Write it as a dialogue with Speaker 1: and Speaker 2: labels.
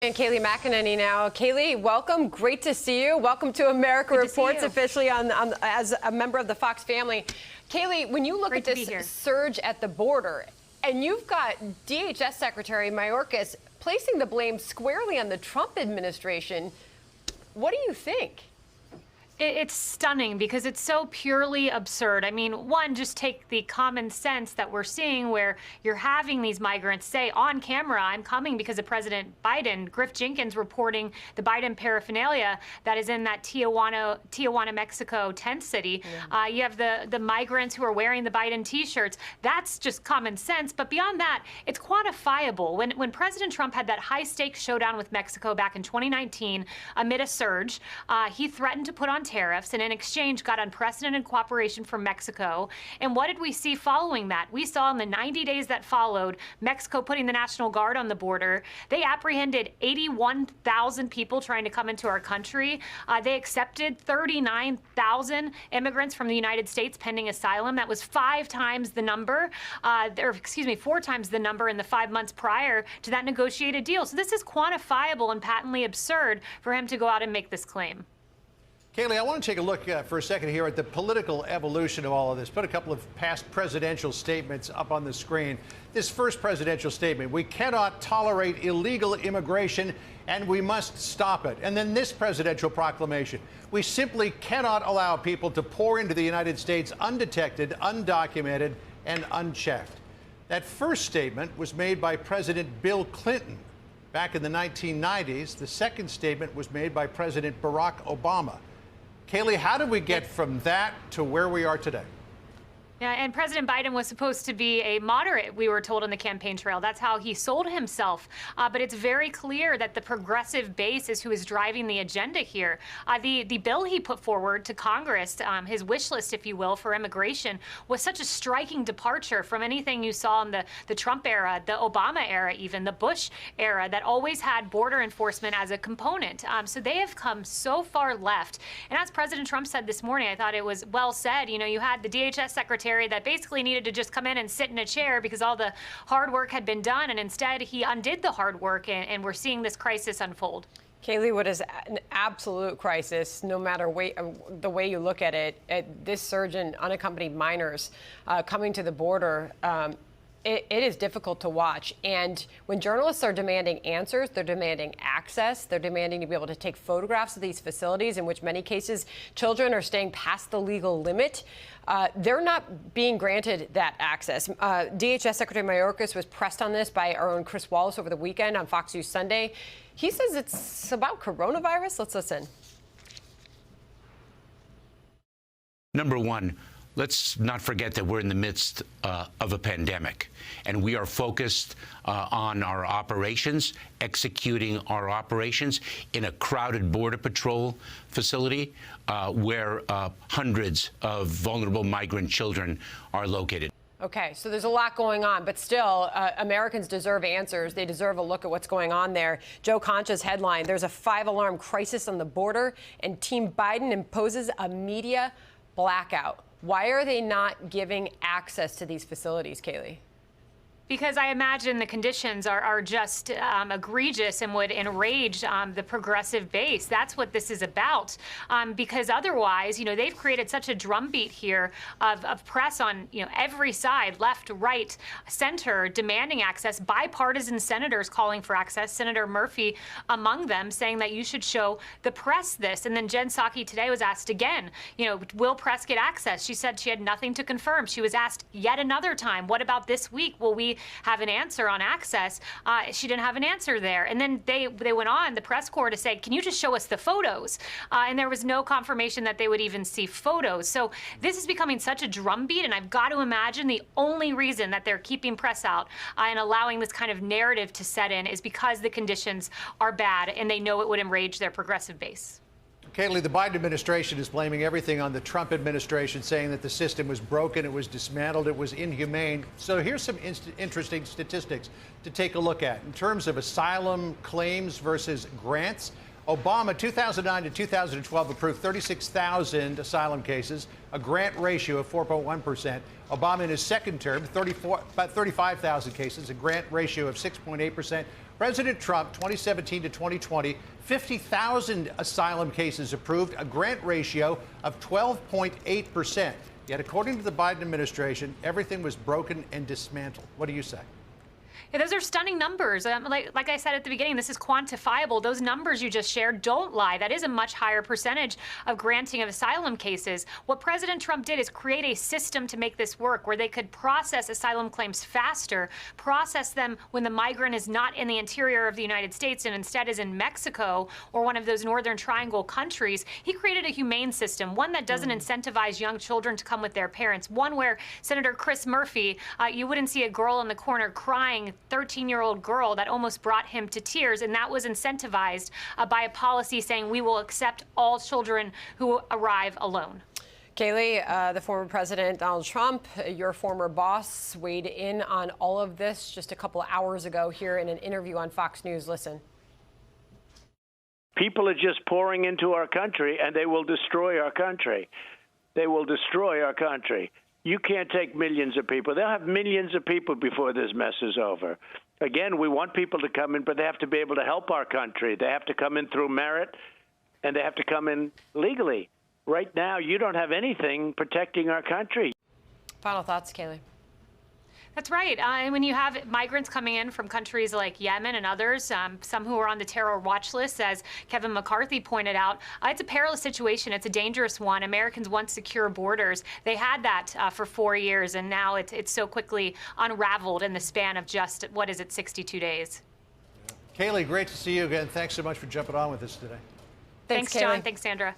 Speaker 1: And Kayleigh Mcenany now. Kayleigh, welcome. Great to see you. Welcome to America Reports officially as a member of the Fox family. Kayleigh, when you look at this surge at the border, and you've got DHS Secretary Mayorkas placing the blame squarely on the Trump administration, what do you think?
Speaker 2: It's stunning because it's so purely absurd. I mean, one, just take the common sense that we're seeing where you're having these migrants say on camera, I'm coming because of President Biden. Griff Jenkins reporting the Biden paraphernalia that is in that Tijuana, Mexico tent city. Yeah. You have the migrants who are wearing the Biden T-shirts. That's just common sense. But beyond that, it's quantifiable. When President Trump had that high-stakes showdown with Mexico back in 2019 amid a surge, he threatened to put on tariffs and in exchange got unprecedented cooperation from Mexico. And what did we see following that? We saw in the 90 days that followed, Mexico putting the National Guard on the border. They apprehended 81,000 people trying to come into our country. They accepted 39,000 immigrants from the United States pending asylum. That was 4 times the number in the 5 months prior to that negotiated deal. So this is quantifiable and patently absurd for him to go out and make this claim.
Speaker 3: Kayleigh, I want to take a look for a second here at the political evolution of all of this. Put a couple of past presidential statements up on the screen. This first presidential statement, we cannot tolerate illegal immigration and we must stop it. And then this presidential proclamation, we simply cannot allow people to pour into the United States undetected, undocumented, and unchecked. That first statement was made by President Bill Clinton back in the 1990s. The second statement was made by President Barack Obama. Kayleigh, how did we get from that to where we are today?
Speaker 2: Yeah, and President Biden was supposed to be a moderate, we were told on the campaign trail. That's how he sold himself. But it's very clear that the progressive base is who is driving the agenda here. The bill he put forward to Congress, his wish list, if you will, for immigration, was such a striking departure from anything you saw in the Trump era, the Obama era, even the Bush era, that always had border enforcement as a component. So they have come so far left. And as President Trump said this morning, I thought it was well said. You know, you had the DHS secretary that basically needed to just come in and sit in a chair because all the hard work had been done, and instead he undid the hard work, and we're seeing this crisis unfold.
Speaker 1: Kayleigh, what is an absolute crisis, no matter the way you look at it, this surge in unaccompanied minors coming to the border, it is difficult to watch. And when journalists are demanding answers, they're demanding access. They're demanding to be able to take photographs of these facilities, in which many cases children are staying past the legal limit. They're not being granted that access. DHS Secretary Mayorkas was pressed on this by our own Chris Wallace over the weekend on Fox News Sunday. He says it's about coronavirus. Let's listen.
Speaker 4: Number one, let's not forget that we're in the midst of a pandemic, and we are focused on our operations, executing our operations in a crowded Border Patrol facility where hundreds of vulnerable migrant children are located.
Speaker 1: Okay, so there's a lot going on, but still, Americans deserve answers. They deserve a look at what's going on there. Joe Concha's headline, there's a 5-alarm crisis on the border, and Team Biden imposes a media blackout. Why are they not giving access to these facilities, Kayleigh?
Speaker 2: Because I imagine the conditions are just egregious and would enrage the progressive base. That's what this is about. Because otherwise, you know, they've created such a drumbeat here of press on, you know, every side, left, right, center, demanding access. Bipartisan senators calling for access. Senator Murphy among them, saying that you should show the press this. And then Jen Psaki today was asked again, you know, will press get access? She said she had nothing to confirm. She was asked yet another time, what about this week? Will we have an answer on access? She didn't have an answer there. And then they went on, the press corps, to say, can you just show us the photos? And there was no confirmation that they would even see photos. So this is becoming such a drumbeat, and I've got to imagine the only reason that they're keeping press out and allowing this kind of narrative to set in is because the conditions are bad and they know it would enrage their progressive base.
Speaker 3: Kayleigh, the Biden administration is blaming everything on the Trump administration, saying that the system was broken, it was dismantled, it was inhumane. So here's some interesting statistics to take a look at. In terms of asylum claims versus grants, Obama, 2009 to 2012, approved 36,000 asylum cases, a grant ratio of 4.1%. Obama, in his second term, about 35,000 cases, a grant ratio of 6.8%. President Trump, 2017 to 2020, 50,000 asylum cases approved, a grant ratio of 12.8%. Yet, according to the Biden administration, everything was broken and dismantled. What do you say?
Speaker 2: Yeah, those are stunning numbers. Like I said at the beginning, this is quantifiable. Those numbers you just shared don't lie. That is a much higher percentage of granting of asylum cases. What President Trump did is create a system to make this work where they could process asylum claims faster, process them when the migrant is not in the interior of the United States and instead is in Mexico or one of those Northern Triangle countries. He created a humane system, one that doesn't incentivize young children to come with their parents, one where Senator Chris Murphy, you wouldn't see a girl in the corner crying, 13-year-old girl that almost brought him to tears, and that was incentivized by a policy saying we will accept all children who arrive alone.
Speaker 1: Kayleigh, the former president, Donald Trump, your former boss, weighed in on all of this just a couple of hours ago here in an interview on Fox News. Listen.
Speaker 5: People are just pouring into our country, and they will destroy our country. They will destroy our country. You can't take millions of people. They'll have millions of people before this mess is over. Again, we want people to come in, but they have to be able to help our country. They have to come in through merit, and they have to come in legally. Right now, you don't have anything protecting our country.
Speaker 1: Final thoughts, Kayleigh.
Speaker 2: That's right. And when you have migrants coming in from countries like Yemen and others, some who are on the terror watch list, as Kevin McCarthy pointed out, it's a perilous situation. It's a dangerous one. Americans want secure borders. They had that for 4 years, and now it's so quickly unraveled in the span of just, 62 days.
Speaker 3: Kayleigh, great to see you again. Thanks so much for jumping on with us today.
Speaker 2: Thanks, John. Thanks, Sandra.